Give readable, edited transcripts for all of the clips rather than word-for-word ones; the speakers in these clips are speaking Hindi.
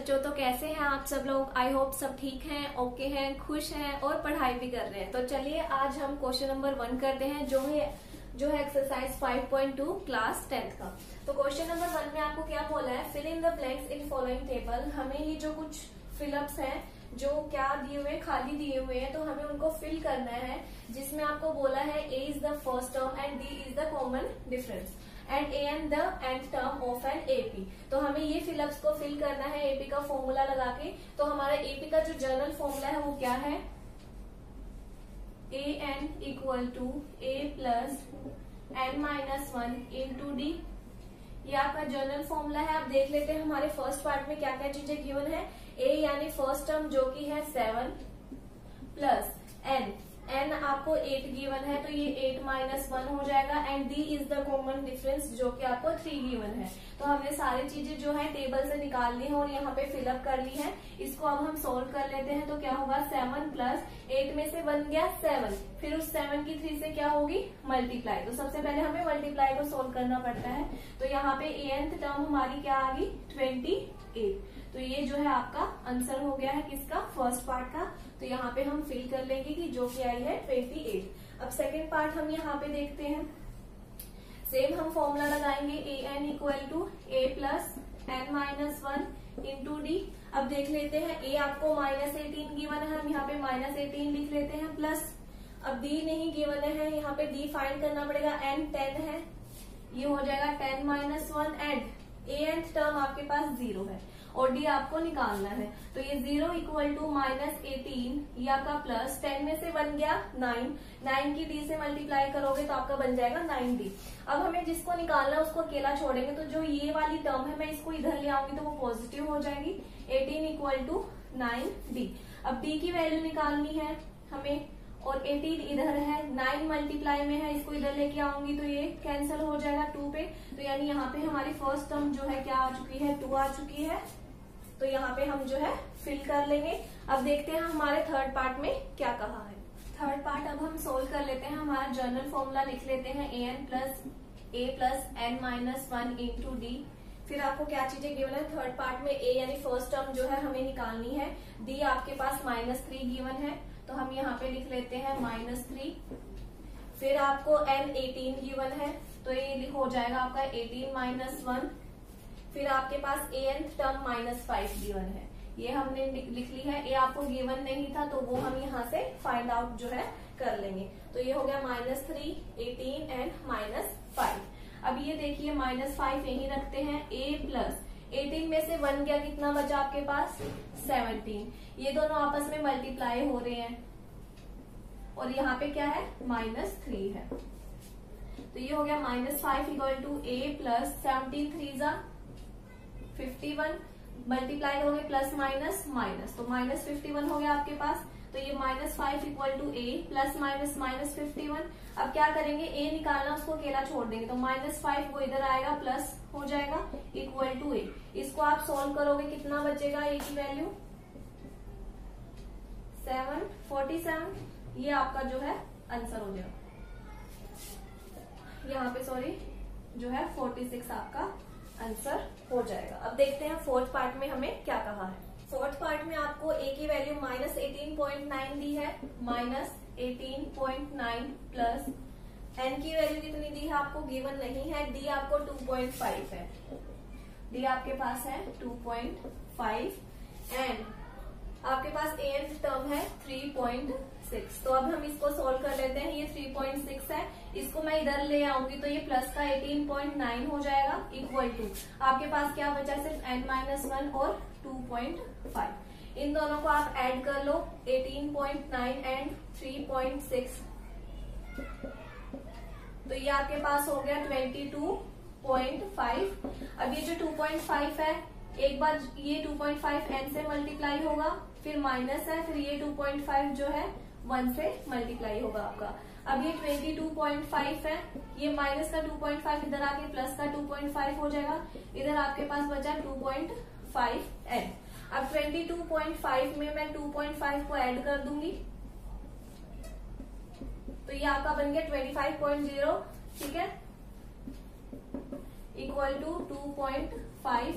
बच्चों, तो कैसे हैं आप सब लोग। आई होप सब ठीक हैं, ओके हैं, खुश हैं और पढ़ाई भी कर रहे हैं। तो चलिए आज हम क्वेश्चन नंबर 1 करते हैं जो है एक्सरसाइज 5.2 क्लास 10th का। तो क्वेश्चन नंबर 1 में आपको क्या बोला है, fill in the blanks in following table. हमें ये जो कुछ फिलअप्स हैं जो क्या दिए हुए खाली दिए हुए हैं, तो हमें उनको फिल करना है। जिसमें आपको बोला है A is the first term and D is the common difference and A and the and term of an AP. तो हमें ये फिलअप्स को फिल करना है एपी का फॉर्मूला लगा के। तो हमारा एपी का जो जनरल फॉर्मूला है वो क्या है, A N equal to A plus N minus 1 into D. ये आपका जनरल फॉर्मूला है। आप देख लेते हैं हमारे फर्स्ट पार्ट में क्या क्या चीजें गिवन है। ए यानी फर्स्ट टर्म जो कि है 7 प्लस एन आपको 8 गिवन है, तो ये 8 माइनस 1 हो जाएगा and D is the common difference जो कि आपको 3 गिवन है। तो हमने सारी चीजें जो है टेबल से निकाल ली है और यहाँ पे फिलअप कर ली है। इसको अब हम सोल्व कर लेते हैं। तो क्या होगा, 7 प्लस 8 में से बन गया 7, फिर उस 7 की 3 से क्या होगी मल्टीप्लाई। तो सबसे पहले हमें मल्टीप्लाई को सोल्व करना पड़ता है। तो यहाँ पे एनथ टर्म हमारी क्या आ गई 28। तो ये जो है आपका आंसर हो गया है किसका, फर्स्ट पार्ट का। तो यहाँ पे हम फिल कर लेंगे कि जो कि आई है 28। अब सेकेंड पार्ट हम यहाँ पे देखते हैं। सेम हम फॉर्मूला लगाएंगे, A N equal to A plus N minus 1 into D. अब देख लेते हैं, ए आपको -18 गिवन है, हम यहाँ पे -18 लिख लेते हैं प्लस। अब डी नहीं गिवन है, यहाँ पे डी फाइंड करना पड़ेगा। एन 10 है, ये हो जाएगा 10 minus 1 and A nth term आपके पास 0 है और डी आपको निकालना है। तो ये 0 इक्वल टू -18, ये आपका प्लस 10 में से बन गया 9 की डी से मल्टीप्लाई करोगे तो आपका बन जाएगा 9d। अब हमें जिसको निकालना है उसको अकेला छोड़ेंगे। तो जो ये वाली टर्म है मैं इसको इधर ले आऊंगी तो वो पॉजिटिव हो जाएगी। 18 इक्वल टू 9d। अब d की वैल्यू निकालनी है हमें और 18 इधर है, 9 मल्टीप्लाई में है, इसको इधर लेके आऊंगी तो ये कैंसिल हो जाएगा 2 पे। तो यानी यहाँ पे हमारी फर्स्ट टर्म जो है क्या आ चुकी है, 2 आ चुकी है। तो यहाँ पे हम जो है फिल कर लेंगे। अब देखते हैं हमारे थर्ड पार्ट में क्या कहा है। थर्ड पार्ट अब हम सोल्व कर लेते हैं। हमारा जनरल फॉर्मूला लिख लेते हैं, A plus N minus 1 into D. फिर आपको क्या चीजें गिवन है थर्ड पार्ट में, ए यानी फर्स्ट टर्म जो है हमें निकालनी है। डी आपके पास -3 गिवन है, तो हम यहाँ पे लिख लेते हैं -3। फिर आपको n 18 गिवन है, तो ये हो जाएगा आपका 18 माइनस 1। फिर आपके पास ए एन टर्म -5 गिवन है, ये हमने लिख ली है। ए आपको गिवन नहीं था तो वो हम यहाँ से फाइंड आउट जो है कर लेंगे। तो ये हो गया -3, 18 एंड -5। अब ये देखिए -5 यही रखते हैं। ए प्लस 18 में से 1 गया, कितना बचा आपके पास 17। ये दोनों आपस में मल्टीप्लाई हो रहे हैं और यहाँ पे क्या है -3 है। तो ये हो गया -5 इक्वल टू ए प्लस 17 3 जा 51, मल्टीप्लाई करोगे प्लस माइनस माइनस, तो -51 हो गया आपके पास। तो ये -5 equal to A plus minus -51। अब क्या करेंगे, ए निकालना, उसको अकेला छोड़ देंगे। तो -5 वो इधर आएगा, प्लस हो जाएगा इक्वल टू ए। इसको आप सोल्व करोगे, कितना बचेगा ए की वैल्यू 47। ये आपका जो है आंसर हो जाएगा। यहाँ पे सॉरी जो है 46 आपका आंसर हो जाएगा। अब देखते हैं फोर्थ पार्ट में हमें क्या कहा है। फोर्थ पार्ट में आपको ए की वैल्यू -18.9 दी है, -18.9 प्लस एन की वैल्यू कितनी दी है आपको गिवन नहीं है। डी आपको 2.5 है, डी आपके पास है 2.5 एंड आपके पास ए एन टर्म है 3.6। तो अब हम इसको सोल्व कर लेते हैं। ये 3.6 है, इसको मैं इधर ले आऊंगी तो ये प्लस का 18.9 हो जाएगा इक्वल टू आपके पास क्या बचा, सिर्फ n-1 और 2.5। इन दोनों को आप ऐड कर लो, 18.9 एंड 3.6। तो ये आपके पास हो गया 22.5। अब ये जो 2.5 है, एक बार ये 2.5 n से मल्टीप्लाई होगा, फिर माइनस है, फिर ये 2.5 जो है 1 से मल्टीप्लाई होगा आपका। अब ये 22.5 है, ये माइनस का 2.5 इधर आके प्लस का 2.5 हो जाएगा। इधर आपके पास बचा 2.5 n। अब 22.5 में मैं 2.5 को ऐड कर दूंगी, तो ये आपका बन गया 25.0, ठीक है, इक्वल टू 2.5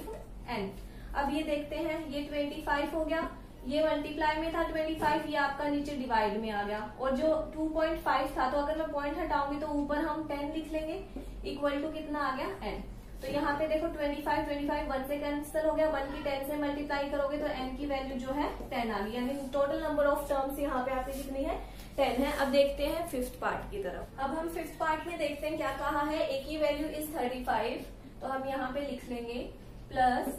n। अब ये देखते हैं, ये 25 हो गया, ये मल्टीप्लाई में था 25, ये आपका नीचे डिवाइड में आ गया, और जो 2.5 था, तो अगर मैं पॉइंट हटाऊंगी तो ऊपर हम 10 लिख लेंगे, इक्वल टू कितना आ गया n। तो यहाँ पे देखो 25 1 से कैंसिल हो गया, 1 की 10 से मल्टीप्लाई करोगे तो n की वैल्यू जो है 10 आ गई, यानी टोटल नंबर ऑफ टर्म्स यहाँ पे आपकी कितनी है, 10 है। अब देखते हैं फिफ्थ पार्ट की तरफ। अब हम फिफ्थ पार्ट में देखते हैं क्या कहा है, a की वैल्यू इज 35, तो हम यहाँ पे लिख लेंगे plus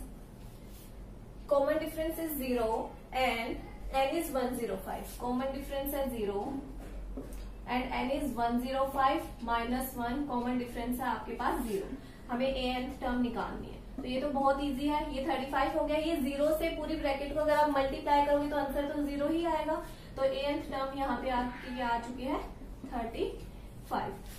common difference is 0 and n is 105, common difference है 0 and n is 105 minus 1, common difference है आपके पास 0। हमें an टर्म निकालनी है, तो ये तो बहुत इजी है, ये 35 हो गया, ये 0 से पूरी ब्रैकेट को अगर आप मल्टीप्लाई करोगे तो आंसर तो 0 ही आएगा। तो an टर्म यहाँ पे आपकी आ चुकी है 35।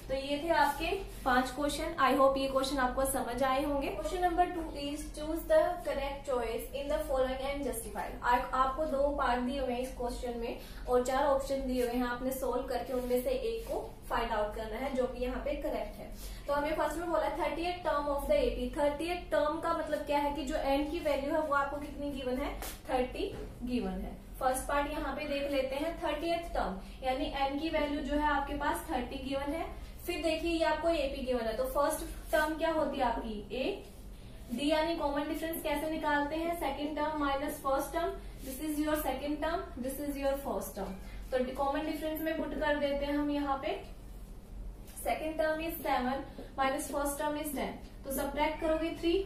तो ये थे आपके 5 क्वेश्चन। आई होप ये क्वेश्चन आपको समझ आए होंगे। Question number 2 is choose the correct choice in the following and justified. आपको 2 पार्ट दिए हुए हैं इस क्वेश्चन में और 4 ऑप्शन दिए हुए हैं, आपने सोल्व करके उनमें से एक को फाइंड आउट करना है जो कि यहाँ पे करेक्ट है। तो हमें फर्स्ट में बोला 30th term of the AP. 30th term का मतलब क्या है कि जो एन की वैल्यू है वो आपको कितनी गिवन है, 30 गिवन है। फर्स्ट पार्ट यहाँ पे देख लेते हैं, 30th टर्म यानी एन की वैल्यू जो है आपके पास 30 गिवन है। फिर देखिए ये आपको एपी गिवन है, तो फर्स्ट टर्म क्या होती है आपकी ए डी, यानी कॉमन डिफरेंस कैसे निकालते हैं, second term minus first term, this is your second term, this is your first term. तो कॉमन डिफरेंस में पुट कर देते हैं हम यहाँ पे, second term is 7 minus first term is 10, तो सब्ट्रैक्ट करोगे 3।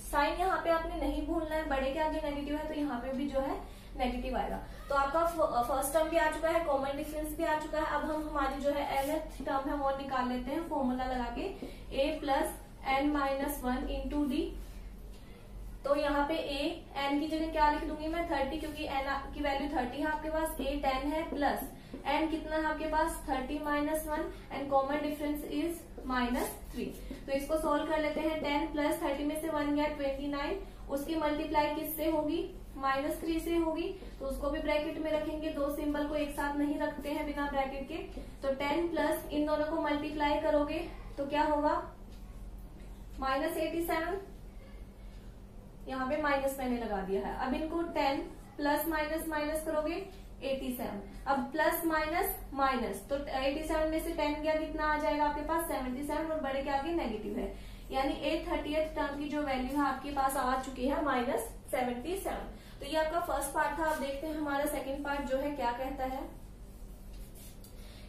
साइन यहाँ पे आपने नहीं भूलना है, बड़े के आगे नेगेटिव है तो यहाँ पे भी जो है नेगेटिव आएगा। तो आपका फर्स्ट टर्म भी आ चुका है, कॉमन डिफरेंस भी आ चुका है। अब हम हमारी जो है nth टर्म है वो निकाल लेते हैं फॉर्मूला लगा के, a plus n minus 1 into D. तो यहाँ पे a n की जगह क्या लिख दूंगी मैं 30, क्योंकि n की वैल्यू 30 है आपके पास, a 10 है प्लस n कितना है आपके पास 30 minus 1 and common difference is -3। तो इसको सोल्व कर लेते हैं, 10 प्लस 30 में से 1 गया 29, उसकी मल्टीप्लाई किससे होगी, -3 से होगी, तो उसको भी ब्रैकेट में रखेंगे। 2 सिंबल को एक साथ नहीं रखते हैं बिना ब्रैकेट के। तो 10 प्लस इन दोनों को मल्टीप्लाई करोगे तो क्या होगा, -87, यहाँ पे माइनस मैंने लगा दिया है। अब इनको 10 प्लस माइनस माइनस करोगे 87, अब प्लस माइनस माइनस, तो 87 में से 10 गया कितना आ जाएगा आपके पास 77, और बड़े के आगे नेगेटिव है, यानी 30th टर्म की जो वैल्यू है आपके पास आ चुकी है -77। तो ये आपका फर्स्ट पार्ट था। अब देखते हैं हमारा सेकंड पार्ट जो है क्या कहता है।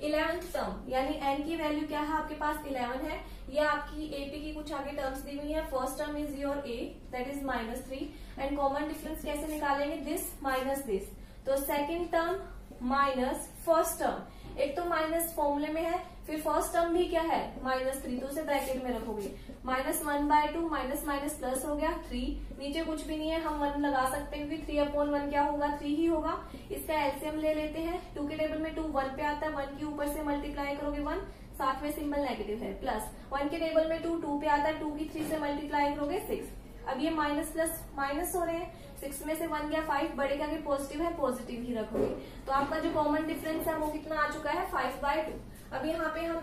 11th टर्म यानी n की वैल्यू क्या है आपके पास 11 है। ये आपकी एपी की कुछ आगे टर्म्स दी हुई है। First term is your a that is -3 and common difference कैसे निकालेंगे, दिस माइनस दिस। तो second term minus first term, एक तो माइनस फॉर्मूले में है, फिर फर्स्ट टर्म भी क्या है -3, तो उसे ब्रैकेट में रखोगे, -1/2 माइनस माइनस प्लस हो गया 3, नीचे कुछ भी नहीं है हम 1 लगा सकते हैं क्योंकि 3/1 क्या होगा 3 ही होगा। इसका एलसीएम ले लेते हैं, 2 के टेबल में 2 1 पे आता है, 1 के ऊपर से मल्टीप्लाई करोगे 1, साथ में सिंबल नेगेटिव है, प्लस 1 के टेबल में 2 2 पे आता है, 2 की 3 से मल्टीप्लाई करोगे 6। अब ये माइनस प्लस माइनस हो रहे हैं, 6 में से 1 गया 5, बड़े के आगे पॉजिटिव है, पॉजिटिव ही रखोगे। तो आपका जो कॉमन डिफरेंस है वो कितना आ चुका है 5/2। अब यहाँ पे हम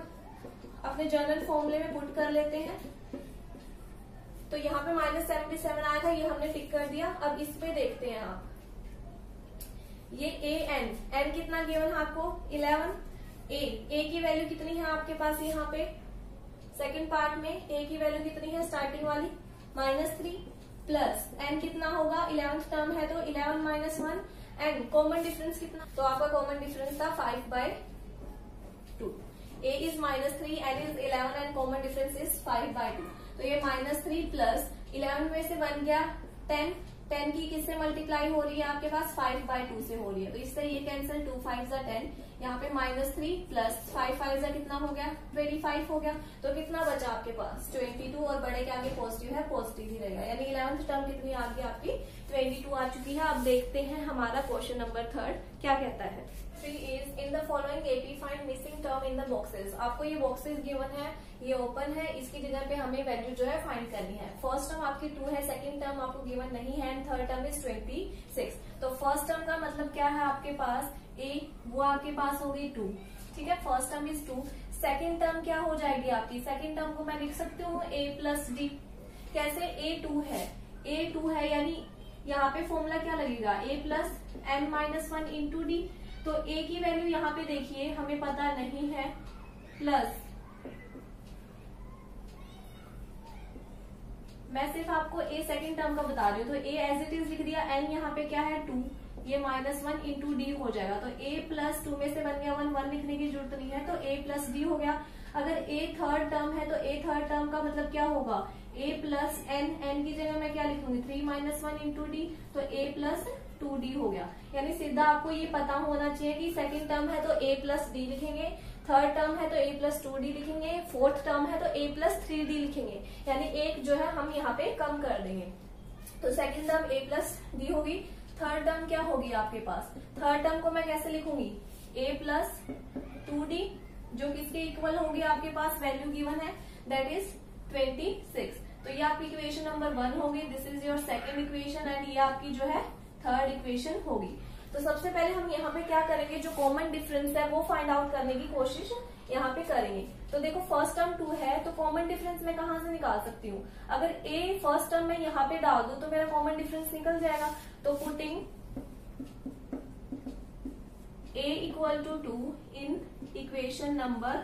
अपने जनरल फॉर्मूले में पुट कर लेते हैं, तो यहाँ पे -77 आया था, ये हमने टिक कर दिया। अब इस पे देखते हैं आप, ये n कितना गिवन है आपको 11, a की वैल्यू कितनी है आपके पास यहाँ पे सेकंड पार्ट में, a की वैल्यू कितनी है स्टार्टिंग वाली -3 प्लस n कितना होगा 11th टर्म है तो 11 माइनस 1 एंड कॉमन डिफरेंस कितना, तो आपका कॉमन डिफरेंस था 5/2। a is -3, n is 11 and common difference is 5/2। तो ये -3 प्लस 11 में से 1 गया 10, 10 की किससे मल्टीप्लाई हो रही है आपके पास 5/2 से हो रही है, तो इससे ये कैंसिल, 2 5 10, यहाँ पे -3 प्लस 5 5 कितना हो गया 25 हो गया। तो कितना बचा आपके पास 22, और बड़े के आगे पॉजिटिव है, पॉजिटिव ही रहेगा, यानी 11th टर्म कितनी आ गई आपकी 22 आ चुकी है। अब देखते हैं हमारा क्वेश्चन नंबर 3 क्या कहता है। 3 is in the following AP find missing term in the boxes। आपको ये बॉक्सेस गिवन है, ये ओपन है, इसकी जगह पे हमें वैल्यू जो है फाइंड करनी है। फर्स्ट टर्म आपकी 2 है, सेकंड टर्म आपको गिवन नहीं है एंड थर्ड टर्म इज 26। तो फर्स्ट टर्म का मतलब क्या है आपके पास a, वो आपके पास हो गई 2, ठीक है, first term is 2। Second term क्या हो जाएगी आपकी, सेकंड टर्म को मैं लिख सकती हूँ a प्लस डी। कैसे, a 2 है, a 2 है यानी यहाँ पे फॉर्मूला क्या लगेगा, a plus n minus 1 into D. तो a की वैल्यू यहाँ पे देखिए हमें पता नहीं है, प्लस मैं सिर्फ आपको a सेकेंड टर्म का बता रही हूँ, तो a एज इट इज लिख दिया, n यहाँ पे क्या है 2, ये माइनस 1 इंटू डी हो जाएगा। तो a प्लस 2 में से बन गया 1, 1 लिखने की जरूरत नहीं है, तो a प्लस डी हो गया। अगर a थर्ड टर्म है तो a थर्ड टर्म का मतलब क्या होगा, a प्लस n की जगह मैं क्या लिखूंगी 3 माइनस 1 इंटू डी, तो a प्लस 2d हो गया। यानी सीधा आपको ये पता होना चाहिए कि सेकंड टर्म है तो a प्लस डी लिखेंगे, थर्ड टर्म है तो a प्लस 2d लिखेंगे, फोर्थ टर्म है तो a प्लस 3d लिखेंगे। यानी एक जो है हम यहाँ पे कम कर देंगे। तो second term a plus D होगी, थर्ड टर्म क्या होगी आपके पास, थर्ड टर्म को मैं कैसे लिखूंगी a प्लस 2d, जो किसके इक्वल होगी आपके पास वैल्यू गिवन है, दैट इज 26। तो ये आपकी इक्वेशन नंबर 1 होगी, this is your second equation, and ये आपकी जो है थर्ड इक्वेशन होगी। तो सबसे पहले हम यहाँ पे क्या करेंगे, जो कॉमन डिफरेंस है वो फाइंड आउट करने की कोशिश यहाँ पे करेंगे। तो देखो फर्स्ट टर्म 2 है, तो कॉमन डिफरेंस मैं कहाँ से निकाल सकती हूँ, अगर a फर्स्ट टर्म में यहाँ पे डाल दूं तो मेरा कॉमन डिफरेंस निकल जाएगा। तो putting a equal to 2 in equation number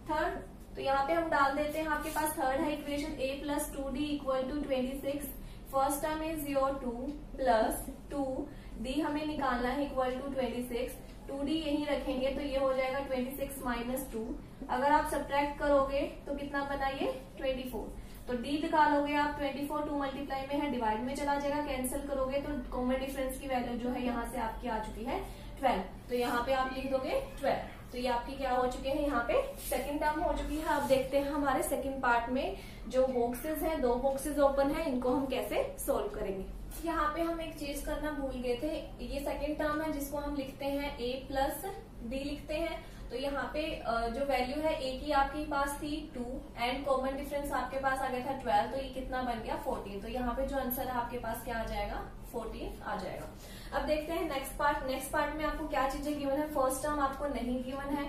third, तो यहाँ पे हम डाल देते हैं, आपके पास थर्ड है equation a plus 2d equal to 26। First term is your 2 plus 2d हमें निकालना है इक्वल टू 26, 2d यहीं रखेंगे तो ये हो जाएगा 26 माइनस 2। अगर आप सब्ट्रैक्ट करोगे तो कितना बना ये 24, तो d निकालोगे आप 24, 2 मल्टीप्लाई में है डिवाइड में चला जाएगा, कैंसिल करोगे तो कॉमन डिफरेंस की वैल्यू जो है यहाँ से आपकी आ चुकी है 12। तो यहाँ पे आप लिख दोगे 12, तो ये आपकी क्या हो चुके हैं, यहाँ पे सेकंड टर्म हो चुकी है। अब देखते हैं हमारे सेकंड पार्ट में जो बॉक्सेस हैं, 2 बॉक्सेस ओपन है, इनको हम कैसे सोल्व करेंगे। यहाँ पे हम एक चीज करना भूल गए थे, ये सेकंड टर्म है जिसको हम लिखते हैं a प्लस डी लिखते हैं। तो यहाँ पे जो वैल्यू है a की आपके पास थी 2 एंड कॉमन डिफरेंस आपके पास आ गया था 12, तो ये कितना बन गया 14। तो यहाँ पे जो आंसर है आपके पास क्या आ जाएगा 14 आ जाएगा। अब देखते हैं नेक्स्ट पार्ट। नेक्स्ट पार्ट में आपको क्या चीजें गिवन है, फर्स्ट टर्म आपको नहीं गिवन है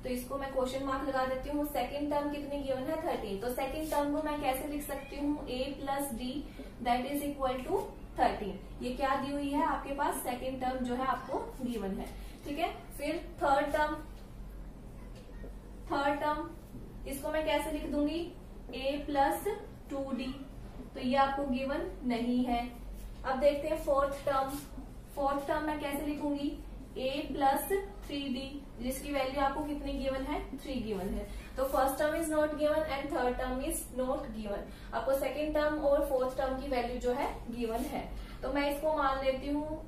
तो इसको मैं क्वेश्चन मार्क लगा देती हूँ। सेकंड टर्म कितनी गिवन है 13, तो सेकंड टर्म को मैं कैसे लिख सकती हूँ a plus D that is equal to 13। ये क्या दी हुई है आपके पास, सेकंड टर्म जो है आपको गिवन है, ठीक है। फिर थर्ड टर्म इसको मैं कैसे लिख दूंगी a प्लस 2d, तो ये आपको गिवन नहीं है। अब देखते हैं फोर्थ टर्म मैं कैसे लिखूंगी a प्लस 3d, जिसकी वैल्यू आपको कितनी गिवन है 3 गिवन है। तो first term is not given and third term is not given, आपको सेकेंड टर्म और फोर्थ टर्म की वैल्यू जो है गिवन है। तो मैं इसको मान लेती हूँ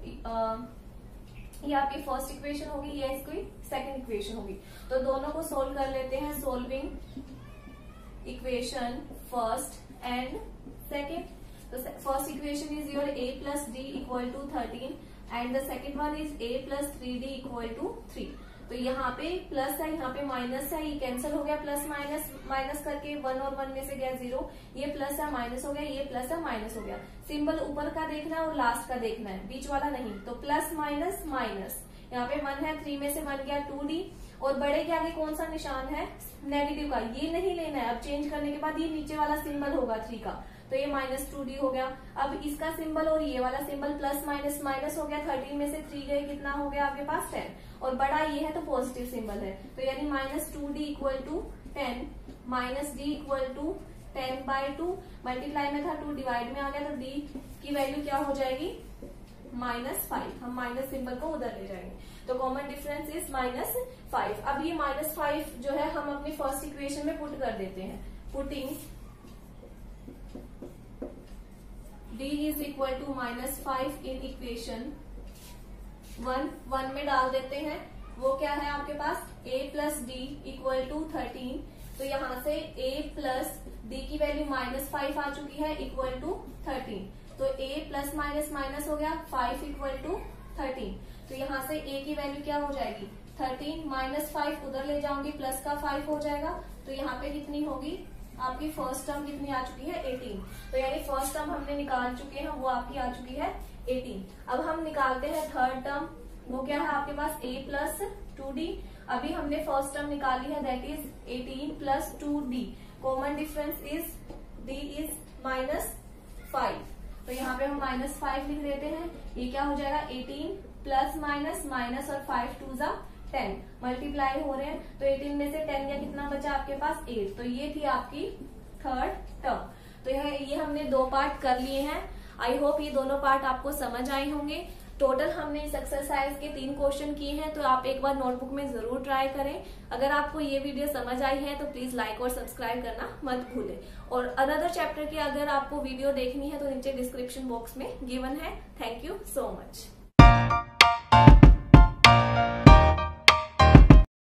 ये आपकी फर्स्ट इक्वेशन होगी, ये इसकी सेकंड इक्वेशन होगी। तो दोनों को सोल्व कर लेते हैं, solving equation first and second. तो first equation is your a plus D equal to 13 and the second one is a plus 3d equal to 3। तो यहाँ पे प्लस है, यहाँ पे माइनस है, ये कैंसिल हो गया, प्लस माइनस माइनस करके 1 और 1 में से गया 0, ये प्लस है माइनस हो गया, ये प्लस है माइनस हो गया। सिंबल ऊपर का देखना है और लास्ट का देखना है, बीच वाला नहीं। तो प्लस माइनस माइनस, यहाँ पे 1 है, 3 में से बन गया 2d, और बड़े के आगे कौन सा निशान है नेगेटिव का, ये नहीं लेना है। अब चेंज करने के बाद ये नीचे वाला सिंबल होगा 3 का, तो ये माइनस 2d हो गया। अब इसका सिंबल और ये वाला सिंबल प्लस माइनस माइनस हो गया, 13 में से 3 गए, कितना हो गया आपके पास 10, और बड़ा ये है तो पॉजिटिव सिंबल है, तो यानी minus 2d equal to 10, minus d equal to 10/2, multiply में था 2 डिवाइड में आ गया, तो d की वैल्यू क्या हो जाएगी -5। हम माइनस सिंबल को उधर ले जाएंगे, तो कॉमन डिफरेंस इज -5। अब ये -5 जो है हम अपनी फर्स्ट इक्वेशन में पुट कर देते हैं, putting d is equal to -5 in equation 1 में डाल देते हैं। वो क्या है आपके पास a plus D equal to 13, तो यहाँ से a प्लस डी की वैल्यू -5 आ चुकी है इक्वल टू 13, तो a प्लस माइनस माइनस हो गया 5 इक्वल टू 13। तो यहाँ से a की वैल्यू क्या हो जाएगी 13, -5 उधर ले जाऊंगी, प्लस का 5 हो जाएगा, तो यहाँ पे कितनी होगी आपकी फर्स्ट टर्म कितनी आ चुकी है 18। तो यानी फर्स्ट टर्म हमने निकाल चुके हैं, वो आपकी आ चुकी है 18। अब हम निकालते हैं थर्ड टर्म, वो क्या है आपके पास a प्लस 2d। अभी हमने फर्स्ट टर्म निकाली है that is 18 plus 2d, common difference is d is -5। तो यहाँ पे हम -5 लिख देते हैं। ये क्या हो जाएगा 18 प्लस माइनस माइनस और 5 2 जा 10 मल्टीप्लाई हो रहे हैं। तो 18 में से 10 या कितना बचा आपके पास 8। तो ये थी आपकी थर्ड टर्म। तो ये हमने 2 पार्ट कर लिए हैं। आई होप ये दोनों पार्ट आपको समझ आए होंगे। टोटल हमने इस एक्सरसाइज के 3 क्वेश्चन किए हैं, तो आप एक बार नोटबुक में जरूर ट्राई करें। अगर आपको ये वीडियो समझ आई है तो प्लीज लाइक और सब्सक्राइब करना मत भूलें। और अनदर चैप्टर की अगर आपको वीडियो देखनी है तो नीचे डिस्क्रिप्शन बॉक्स में गिवन है। Thank you so much.